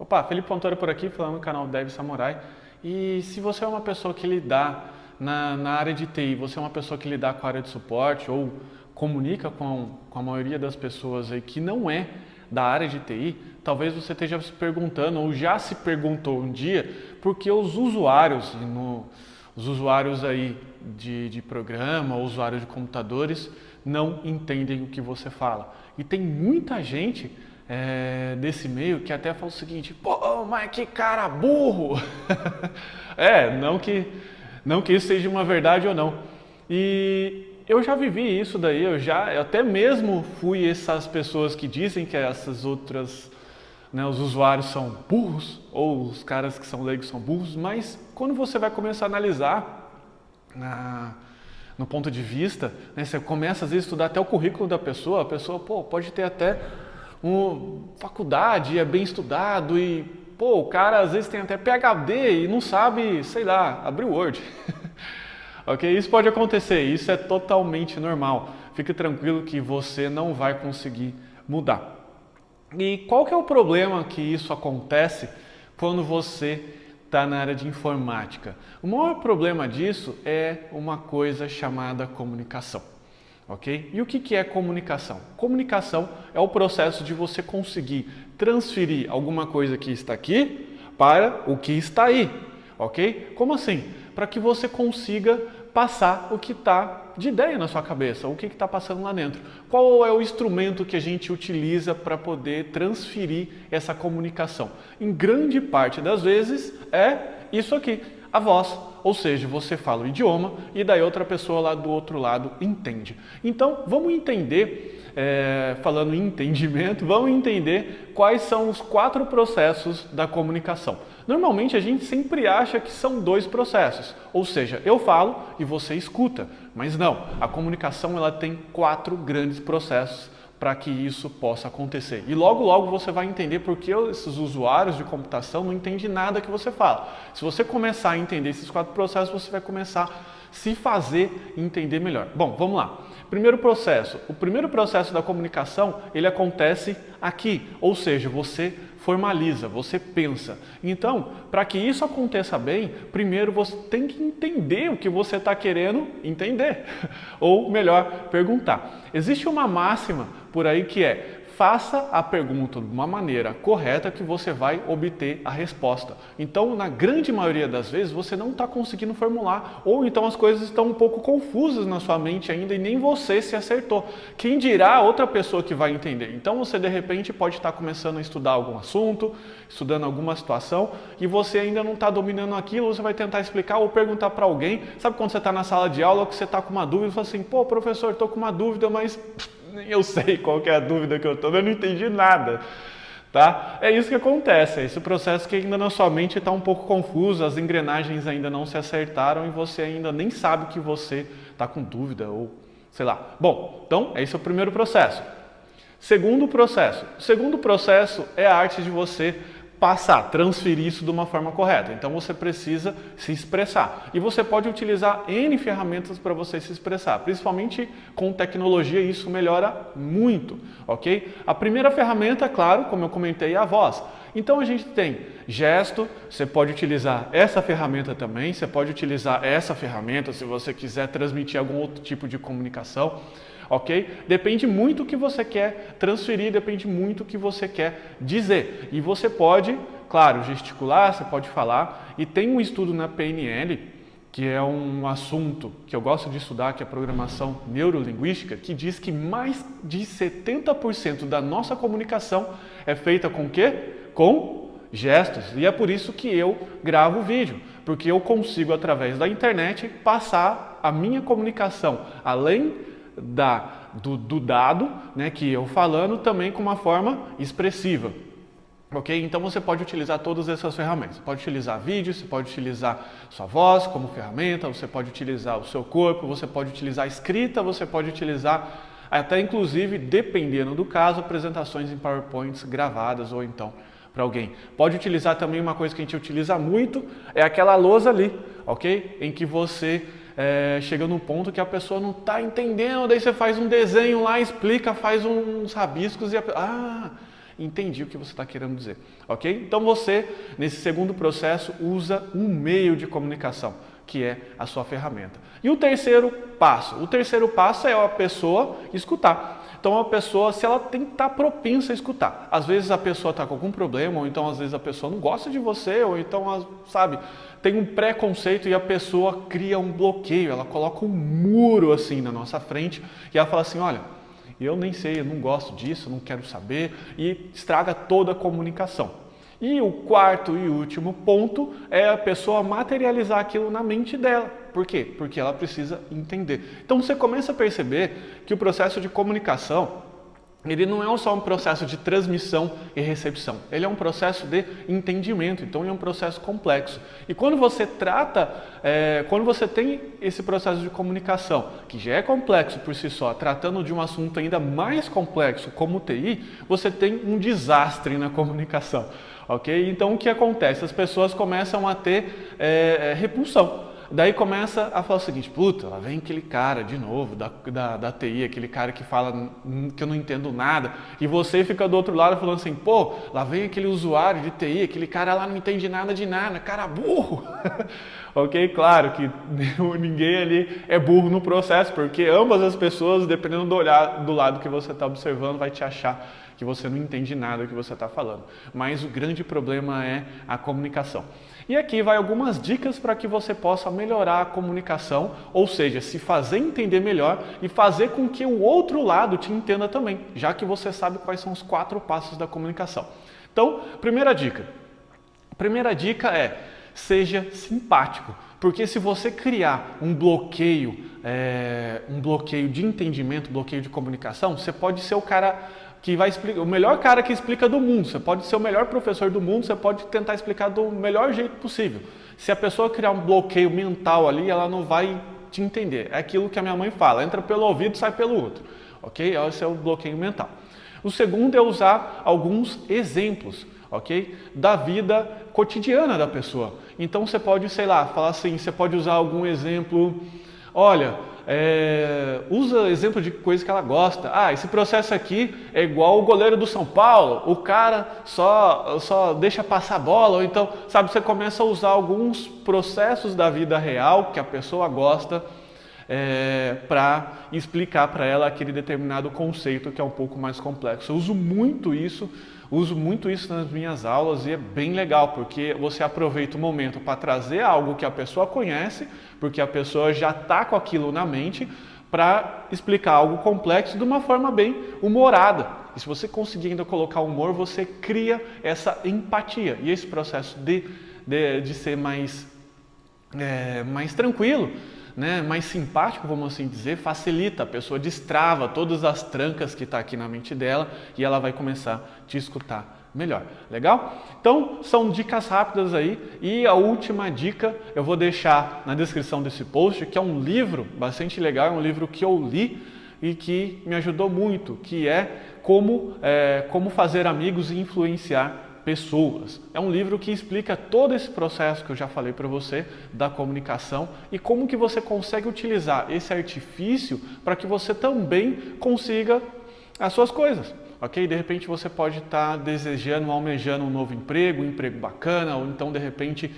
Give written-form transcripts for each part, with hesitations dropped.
Opa, Felipe Fontoura por aqui, falando no canal Dev Samurai. E se você é uma pessoa que lidar na área de TI, você é uma pessoa que lidar com a área de suporte ou comunica com a maioria das pessoas aí que não é da área de TI, talvez você esteja se perguntando ou já se perguntou um dia porque os usuários aí de programa, usuários de computadores, não entendem o que você fala. E tem muita gente desse meio que até fala o seguinte: pô, mas que cara burro! Não que isso seja uma verdade ou não. E eu já vivi isso daí, eu até mesmo fui essas pessoas que dizem que essas outras, né, os usuários são burros, ou os caras que são leigos são burros, mas quando você vai começar a analisar no ponto de vista, né, você começa às vezes a estudar até o currículo da pessoa, a pessoa pode ter até uma faculdade, é bem estudado e o cara às vezes tem até PhD e não sabe, sei lá, abrir o Word. Ok? Isso pode acontecer, isso é totalmente normal. Fique tranquilo que você não vai conseguir mudar. E qual que é o problema que isso acontece quando você está na área de informática? O maior problema disso é uma coisa chamada comunicação. Ok? E o que é comunicação? Comunicação é o processo de você conseguir transferir alguma coisa que está aqui para o que está aí. Ok? Como assim? Para que você consiga passar o que está de ideia na sua cabeça, o que está passando lá dentro. Qual é o instrumento que a gente utiliza para poder transferir essa comunicação? Em grande parte das vezes é isso aqui, a voz. Ou seja, você fala o idioma e daí outra pessoa lá do outro lado entende. Então, vamos entender, falando em entendimento, vamos entender quais são os 4 processos da comunicação. Normalmente a gente sempre acha que são 2 processos, ou seja, eu falo e você escuta, mas não, a comunicação ela tem 4 grandes processos para que isso possa acontecer. E logo logo você vai entender porque esses usuários de computação não entendem nada que você fala. Se você começar a entender esses 4 processos, você vai começar a se fazer entender melhor. Bom, vamos lá. Primeiro processo. O primeiro processo da comunicação, ele acontece aqui, ou seja, você formaliza, você pensa. Então, para que isso aconteça bem, primeiro você tem que entender o que você está querendo entender, ou melhor, perguntar. Existe uma máxima por aí que é: faça a pergunta de uma maneira correta que você vai obter a resposta. Então, na grande maioria das vezes, você não está conseguindo formular, ou então as coisas estão um pouco confusas na sua mente ainda e nem você se acertou. Quem dirá outra pessoa que vai entender? Então, você de repente pode estar começando a estudar algum assunto, estudando alguma situação, e você ainda não está dominando aquilo, você vai tentar explicar ou perguntar para alguém. Sabe quando você está na sala de aula que você está com uma dúvida e fala assim: pô, professor, estou com uma dúvida, mas nem eu sei qual que é a dúvida que eu estou, eu não entendi nada, tá? É isso que acontece, é esse processo que ainda na sua mente está um pouco confuso, as engrenagens ainda não se acertaram e você ainda nem sabe que você está com dúvida ou sei lá. Bom, então esse é o primeiro processo. Segundo processo. O segundo processo é a arte de você transferir isso de uma forma correta. Então você precisa se expressar. E você pode utilizar N ferramentas para você se expressar. Principalmente com tecnologia, isso melhora muito, ok? A primeira ferramenta, claro, como eu comentei, é a voz. Então a gente tem gesto, você pode utilizar essa ferramenta também, você pode utilizar essa ferramenta se você quiser transmitir algum outro tipo de comunicação. Ok? Depende muito do que você quer transferir, depende muito do que você quer dizer. E você pode, claro, gesticular, você pode falar. E tem um estudo na PNL, que é um assunto que eu gosto de estudar, que é a programação neurolinguística, que diz que mais de 70% da nossa comunicação é feita com o quê? Com gestos. E é por isso que eu gravo vídeo, porque eu consigo, através da internet, passar a minha comunicação, além do dado, né, que eu falando, também com uma forma expressiva. Ok? Então você pode utilizar todas essas ferramentas. Você pode utilizar vídeo, você pode utilizar sua voz como ferramenta, você pode utilizar o seu corpo, você pode utilizar a escrita, você pode utilizar até inclusive, dependendo do caso, apresentações em PowerPoints gravadas ou então para alguém. Pode utilizar também uma coisa que a gente utiliza muito, é aquela lousa ali, ok? Em que você chega num ponto que a pessoa não está entendendo, daí você faz um desenho lá, explica, faz uns rabiscos e entendi o que você está querendo dizer, ok? Então você, nesse segundo processo, usa um meio de comunicação, que é a sua ferramenta. E o terceiro passo é a pessoa escutar. Então a pessoa, se ela tem que estar propensa a escutar. Às vezes a pessoa está com algum problema, ou então às vezes a pessoa não gosta de você, ou então, sabe, tem um preconceito e a pessoa cria um bloqueio, ela coloca um muro assim na nossa frente e ela fala assim, olha, eu nem sei, eu não gosto disso, não quero saber, e estraga toda a comunicação. E o quarto e último ponto é a pessoa materializar aquilo na mente dela. Por quê? Porque ela precisa entender. Então você começa a perceber que o processo de comunicação, ele não é só um processo de transmissão e recepção, ele é um processo de entendimento, então ele é um processo complexo. E quando você quando você tem esse processo de comunicação, que já é complexo por si só, tratando de um assunto ainda mais complexo como o TI, você tem um desastre na comunicação, ok? Então o que acontece? As pessoas começam a ter repulsão. Daí começa a falar o seguinte, puta, lá vem aquele cara de novo da TI, aquele cara que fala que eu não entendo nada, e você fica do outro lado falando assim, pô, lá vem aquele usuário de TI, aquele cara lá não entende nada de nada, cara burro. Ok? Claro que ninguém ali é burro no processo, porque ambas as pessoas, dependendo do lado que você está observando, vai te achar que você não entende nada do que você está falando. Mas o grande problema é a comunicação. E aqui vai algumas dicas para que você possa melhorar a comunicação, ou seja, se fazer entender melhor e fazer com que o outro lado te entenda também, já que você sabe quais são os 4 passos da comunicação. Então, primeira dica é, seja simpático, porque se você criar um bloqueio de entendimento, bloqueio de comunicação, você pode ser o cara que vai explicar, o melhor cara que explica do mundo, você pode ser o melhor professor do mundo, você pode tentar explicar do melhor jeito possível. Se a pessoa criar um bloqueio mental ali, ela não vai te entender. É aquilo que a minha mãe fala, entra pelo ouvido e sai pelo outro, ok? Esse é o bloqueio mental. O segundo é usar alguns exemplos, ok? Da vida cotidiana da pessoa. Então você pode, sei lá, falar assim, você pode usar algum exemplo, olha, usa exemplo de coisa que ela gosta. Ah, esse processo aqui é igual o goleiro do São Paulo, o cara só deixa passar a bola, ou então, sabe, você começa a usar alguns processos da vida real que a pessoa gosta para explicar para ela aquele determinado conceito que é um pouco mais complexo. Eu uso muito isso nas minhas aulas e é bem legal, porque você aproveita o momento para trazer algo que a pessoa conhece, porque a pessoa já está com aquilo na mente, para explicar algo complexo de uma forma bem humorada. E se você conseguir ainda colocar humor, você cria essa empatia. E esse processo de ser mais tranquilo, né, mais simpático, vamos assim dizer, facilita, a pessoa destrava todas as trancas que está aqui na mente dela e ela vai começar a te escutar melhor. Legal? Então, são dicas rápidas aí e a última dica eu vou deixar na descrição desse post, que é um livro bastante legal, é um livro que eu li e que me ajudou muito, que é Como Fazer Amigos e Influenciar Pessoas. É um livro que explica todo esse processo que eu já falei para você da comunicação e como que você consegue utilizar esse artifício para que você também consiga as suas coisas, ok? De repente você pode estar desejando, almejando um novo emprego, um emprego bacana, ou então de repente,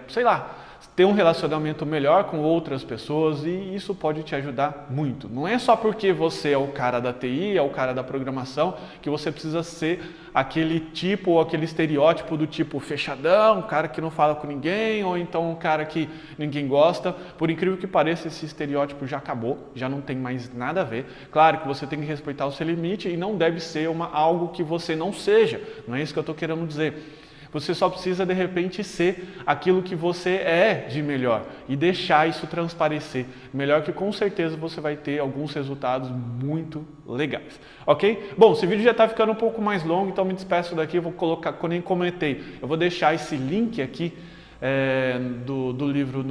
sei lá, ter um relacionamento melhor com outras pessoas e isso pode te ajudar muito. Não é só porque você é o cara da TI, é o cara da programação, que você precisa ser aquele tipo ou aquele estereótipo do tipo fechadão, um cara que não fala com ninguém, ou então um cara que ninguém gosta. Por incrível que pareça, esse estereótipo já acabou, já não tem mais nada a ver. Claro que você tem que respeitar o seu limite e não deve ser algo que você não seja, não é isso que eu estou querendo dizer. Você só precisa, de repente, ser aquilo que você é de melhor e deixar isso transparecer. Melhor que, com certeza, você vai ter alguns resultados muito legais. Ok? Bom, esse vídeo já está ficando um pouco mais longo, então me despeço daqui. Eu vou colocar, como nem comentei, eu vou deixar esse link aqui do livro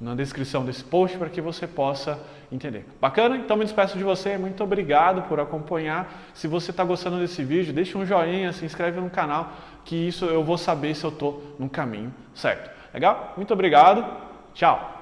na descrição desse post para que você possa entender. Bacana? Então me despeço de você, muito obrigado por acompanhar. Se você está gostando desse vídeo, deixa um joinha, se inscreve no canal, que isso eu vou saber se eu estou no caminho certo. Legal? Muito obrigado, tchau!